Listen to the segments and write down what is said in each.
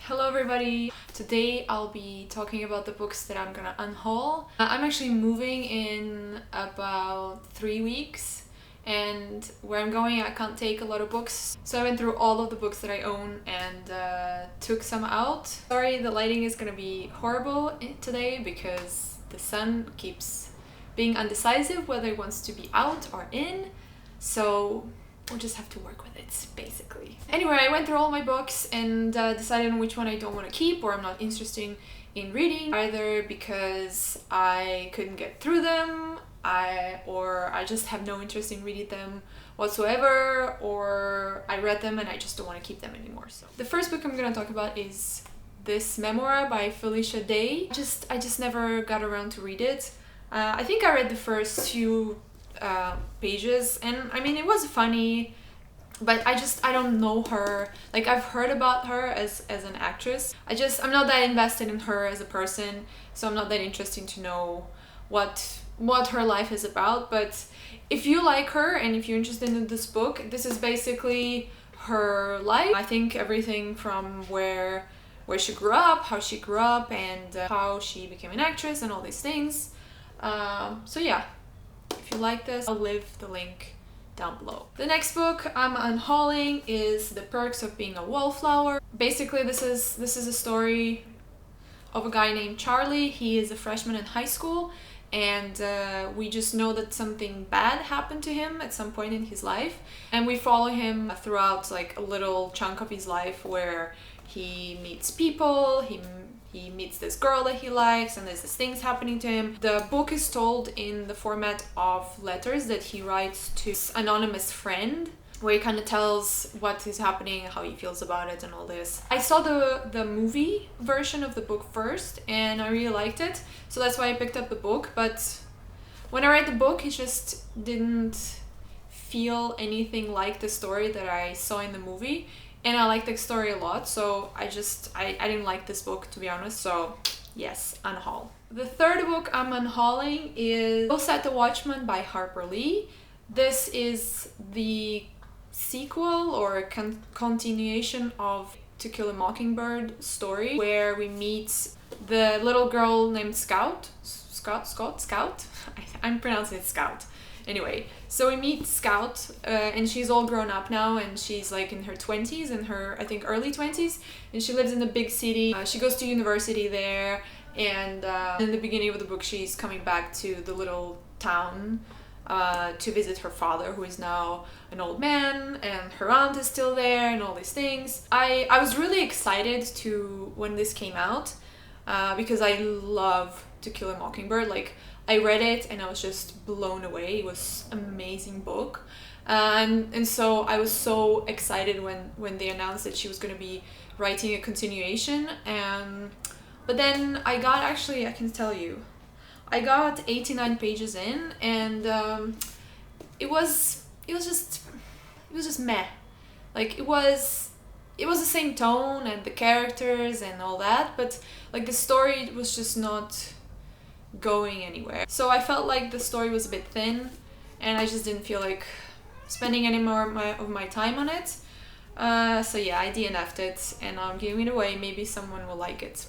Hello everybody! Today I'll be talking about the books that I'm gonna unhaul. I'm actually moving in about 3 weeks, and where I'm going I can't take a lot of books. So I went through all of the books that I own and took some out. Sorry, the lighting is gonna be horrible today because the sun keeps being undecisive whether it wants to be out or in. So we'll just have to work with it, basically. Anyway, I went through all my books and decided on which one I don't want to keep or I'm not interested in reading, either because I couldn't get through them, or I just have no interest in reading them whatsoever, or I read them and I just don't want to keep them anymore. So the first book I'm going to talk about is this memoir by Felicia Day. I just never got around to read it. I think I read the first few pages, and I mean, it was funny, but I don't know her. Like, I've heard about her as an actress. I'm not that invested in her as a person, so I'm not that interested to know what her life is about. But if you like her and if you're interested in this book, this is basically her life. I think everything from where she grew up, how she grew up, and how she became an actress and all these things. So yeah, if you like this, I'll leave the link down below. The next book I'm unhauling is The Perks of Being a Wallflower. Basically, this is a story of a guy named Charlie. He is a freshman in high school, and we just know that something bad happened to him at some point in his life, and we follow him throughout like a little chunk of his life where he meets people, he meets this girl that he likes, and there's these things happening to him. The book is told in the format of letters that he writes to his anonymous friend, where he kind of tells what is happening, how he feels about it, and all this. I saw the movie version of the book first, and I really liked it, so that's why I picked up the book. But when I read the book, it just didn't feel anything like the story that I saw in the movie. And I liked the story a lot, so I didn't like this book, to be honest. So yes, unhaul. The third book I'm unhauling is Go Set the Watchman by Harper Lee. This is the sequel or continuation of To Kill a Mockingbird story, where we meet the little girl named Scout. I'm pronouncing it Scout. Anyway, so we meet Scout, and she's all grown up now, and she's like in her 20s, in her, I think, early 20s, and she lives in a big city. She goes to university there, and in the beginning of the book, she's coming back to the little town to visit her father, who is now an old man, and her aunt is still there, and all these things. I was really excited when this came out, because I love To Kill a Mockingbird. Like, I read it and I was just blown away. It was an amazing book. And so I was so excited when they announced that she was going to be writing a continuation. But then I can tell you, I got 89 pages in, and it was just meh. Like, it was the same tone and the characters and all that, but like the story was just not going anywhere. So I felt like the story was a bit thin, and I just didn't feel like spending any more of my time on it. So yeah, I DNF'd it, and I'm giving it away. Maybe someone will like it.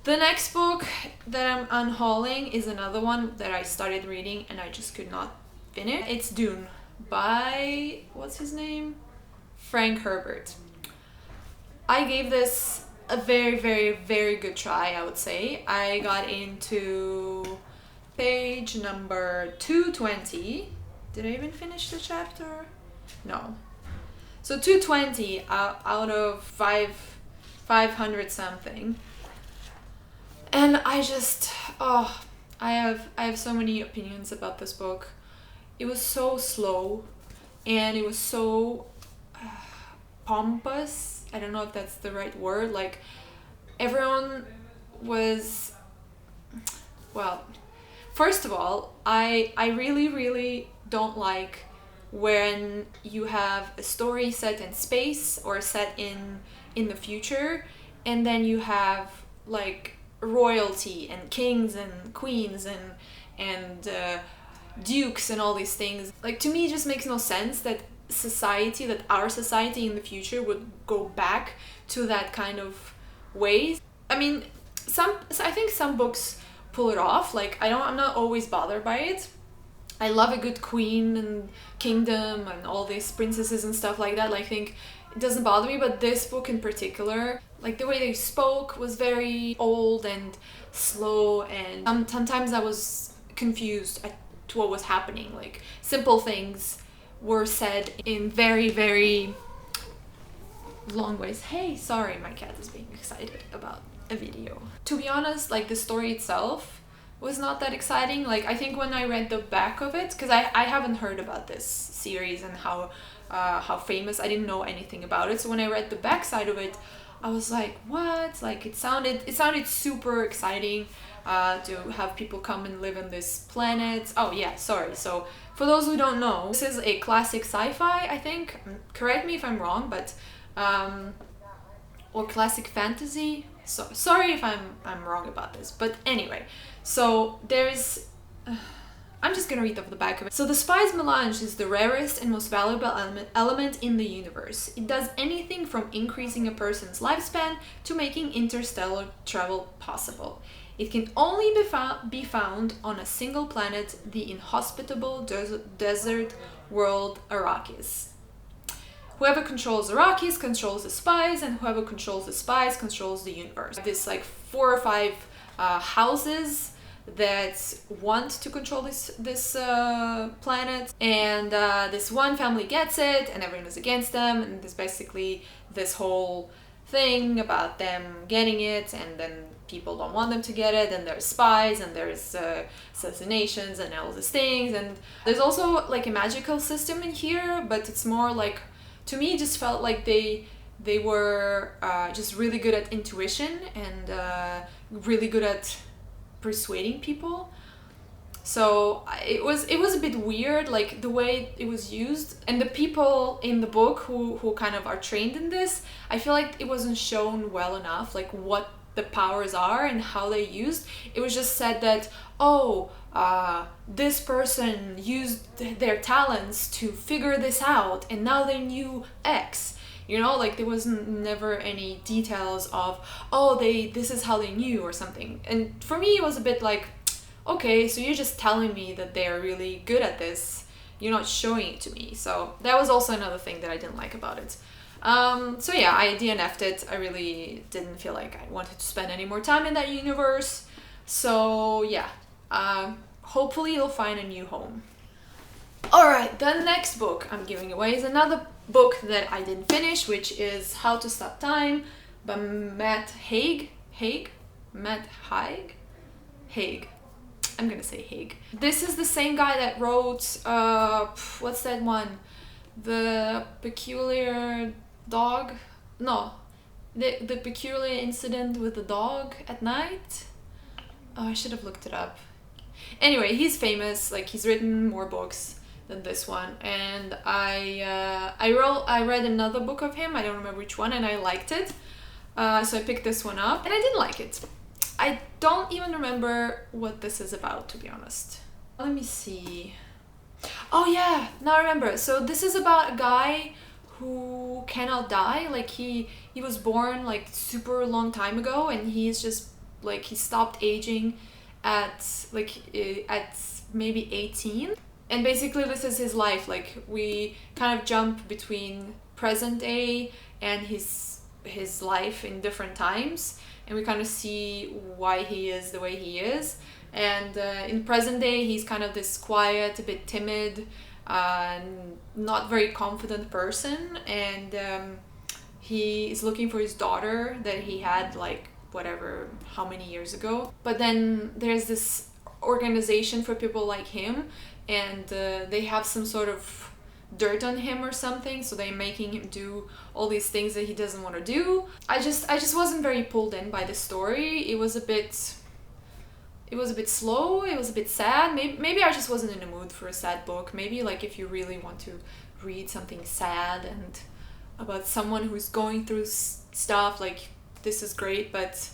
The next book that I'm unhauling is another one that I started reading and I just could not finish. It's Dune by, what's his name? Frank Herbert. I gave this a very, very, very good try, I would say. I got into page number 220. Did I even finish the chapter? No. So 220 out of 500 something. And I have so many opinions about this book. It was so slow, and it was so pompous. I don't know if that's the right word. Like, everyone was, well, first of all, I really, really don't like when you have a story set in space or set in the future, and then you have like royalty and kings and queens and dukes and all these things. Like, to me, it just makes no sense that our society in the future would go back to that kind of ways. I mean, I think some books pull it off. Like I'm not always bothered by it. I love a good queen and kingdom and all these princesses and stuff like that. Like, I think it doesn't bother me, but this book in particular, like the way they spoke was very old and slow, and sometimes I was confused at what was happening. Like, simple things were said in very, very long ways. Hey, sorry, my cat is being excited about a video. To be honest, like the story itself was not that exciting. Like, I think when I read the back of it, because I haven't heard about this series and how famous, I didn't know anything about it. So when I read the back side of it, I was like, what? Like, it sounded super exciting to have people come and live on this planet. Oh yeah, sorry. So for those who don't know, this is a classic sci-fi, I think. Correct me if I'm wrong, but or classic fantasy. So sorry if I'm wrong about this, but anyway. So there's, I'm just gonna read off the back of it. So the spice melange is the rarest and most valuable element in the universe. It does anything from increasing a person's lifespan to making interstellar travel possible. It can only be found on a single planet, the inhospitable desert world Arrakis. Whoever controls Arrakis controls the spies, and whoever controls the spies controls the universe. There's like 4 or 5 houses that want to control this planet, and this one family gets it and everyone is against them, and there's basically this whole thing about them getting it, and then people don't want them to get it, and there's spies, and there's assassinations and all these things, and there's also like a magical system in here, but it's more like, to me it just felt like they were just really good at intuition and really good at persuading people. So it was a bit weird, like the way it was used, and the people in the book who kind of are trained in this, I feel like it wasn't shown well enough, like what the powers are and how they're used. It was just said that, oh, this person used their talents to figure this out and now they knew X. You know, like there was never any details of, oh, this is how they knew or something. And for me, it was a bit like, okay, so you're just telling me that they're really good at this. You're not showing it to me. So that was also another thing that I didn't like about it. So yeah, I DNF'd it. I really didn't feel like I wanted to spend any more time in that universe. So yeah, hopefully you'll find a new home. Alright, the next book I'm giving away is another book that I didn't finish, which is How to Stop Time by Matt Haig. Matt Haig? Haig. I'm gonna say Haig. This is the same guy that wrote, what's that one? The Peculiar Dog? No. The Peculiar Incident with the Dog at Night? Oh, I should have looked it up. Anyway, he's famous, like he's written more books than this one, and I read another book of him, I don't remember which one, and I liked it, so I picked this one up, and I didn't like it. I don't even remember what this is about, to be honest. Let me see. Oh yeah, now I remember. So this is about a guy who cannot die. Like he was born like super long time ago, and he's just like, he stopped aging at maybe 18. And basically this is his life. Like we kind of jump between present day and his life in different times, and we kind of see why he is the way he is. And in present day, he's kind of this quiet, a bit timid, not very confident person, and he is looking for his daughter that he had like whatever, how many years ago. But then there's this organization for people like him, and they have some sort of dirt on him or something, so they're making him do all these things that he doesn't want to do. I just wasn't very pulled in by the story. It was a bit slow, it was a bit sad. Maybe I just wasn't in the mood for a sad book. Maybe like if you really want to read something sad and about someone who's going through stuff, like this is great, but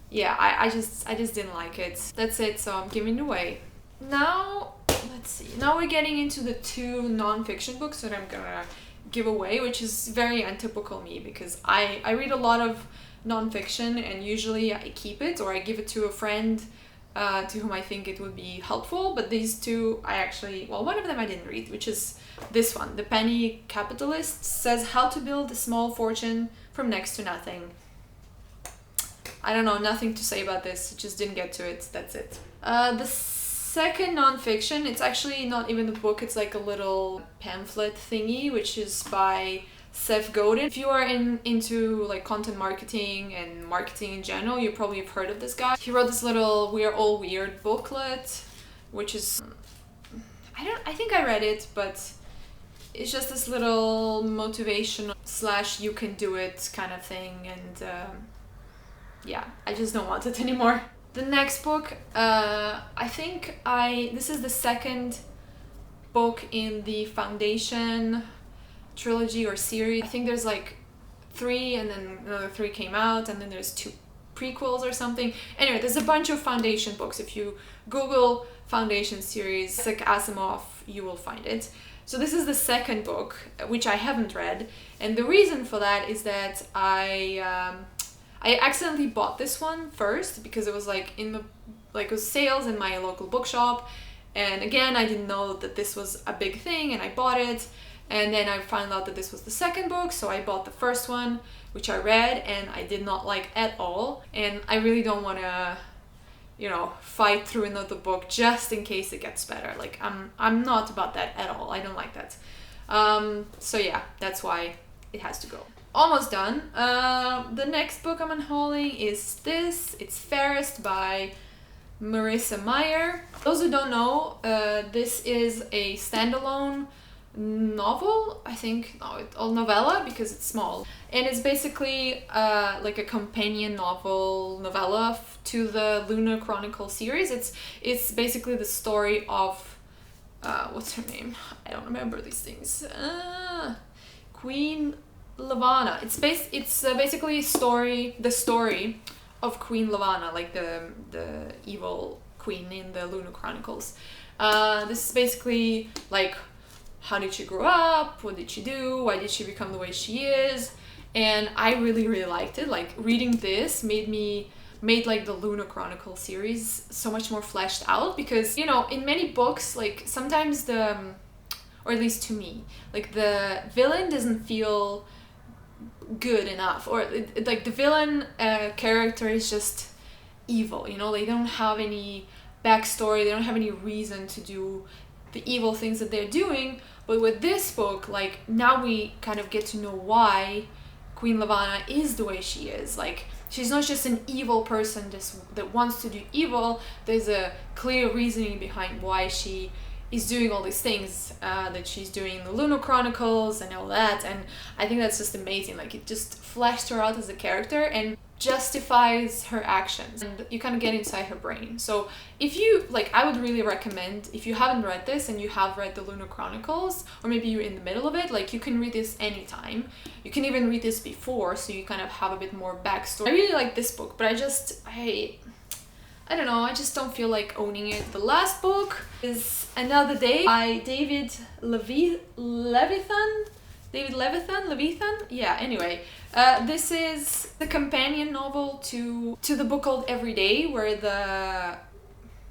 yeah, I just didn't like it. That's it, so I'm giving it away. Now, let's see. Now we're getting into the 2 non-fiction books that I'm gonna give away, which is very untypical me because I read a lot of non-fiction, and usually I keep it or I give it to a friend to whom I think it would be helpful. But these two I actually, well, one of them I didn't read, which is this one. The Penny Capitalist says how to build a small fortune from next to nothing. I don't know, nothing to say about this, just didn't get to it, that's it. The second non-fiction, it's actually not even a book, it's like a little pamphlet thingy, which is by Seth Godin. If you are into like content marketing and marketing in general, you probably have heard of this guy. He wrote this little We're All Weird booklet, which is, I think I read it, but it's just this little motivational / you can do it kind of thing, and yeah, I just don't want it anymore. The next book, I think this is the second book in the Foundation trilogy or series. I think there's like 3 and then another 3 came out, and then there's 2 prequels or something. Anyway, there's a bunch of Foundation books. If you Google Foundation series, like Asimov, you will find it. So this is the second book, which I haven't read, and the reason for that is that I accidentally bought this one first because it was like it was sales in my local bookshop, and again I didn't know that this was a big thing, and I bought it, and then I found out that this was the second book, so I bought the first one, which I read and I did not like at all, and I really don't want to, you know, fight through another book just in case it gets better. Like I'm not about that at all. I don't like that. So yeah, that's why it has to go. Almost done. The next book I'm unhauling is this. It's Fairest by Marissa Meyer. Those who don't know, this is a standalone novel, I think, no, it's all novella because it's small, and it's basically like a companion novella to the Lunar Chronicle series. It's basically the story of what's her name? I don't remember these things. Queen Levana. It's basically the story of Queen Levana, like the evil queen in the Lunar Chronicles. This is basically like, how did she grow up? What did she do? Why did she become the way she is? And I really, really liked it. Like, reading this made like the Lunar Chronicle series so much more fleshed out, because, you know, in many books, like sometimes or at least to me, like the villain doesn't feel good enough, or like the villain character is just evil, you know, they don't have any backstory, they don't have any reason to do the evil things that they're doing. But with this book, like, now we kind of get to know why Queen Levana is the way she is. Like, she's not just an evil person that wants to do evil. There's a clear reasoning behind why she is doing all these things that she's doing in the Lunar Chronicles and all that, and I think that's just amazing. Like, it just fleshed her out as a character and justifies her actions, and you kind of get inside her brain. So if you, like, I would really recommend, if you haven't read this and you have read the Lunar Chronicles, or maybe you're in the middle of it, like, you can read this anytime. You can even read this before, so you kind of have a bit more backstory. I really like this book, but I don't know, I just don't feel like owning it. The last book is Another Day by David Levithan? Yeah, anyway. This is the companion novel to the book called Every Day, where the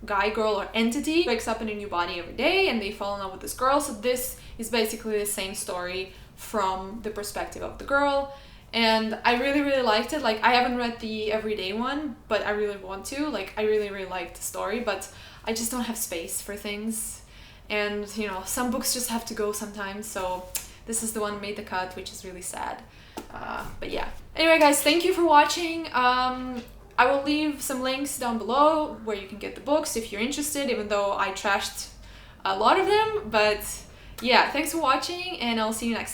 guy, girl, or entity wakes up in a new body every day and they fall in love with this girl. So this is basically the same story from the perspective of the girl. And I really, really liked it. Like, I haven't read the Everyday one, but I really want to. Like, I really, really liked the story, but I just don't have space for things. And, you know, some books just have to go sometimes. So this is the one that made the cut, which is really sad. But yeah. Anyway, guys, thank you for watching. I will leave some links down below where you can get the books if you're interested, even though I trashed a lot of them. But yeah, thanks for watching, and I'll see you next time.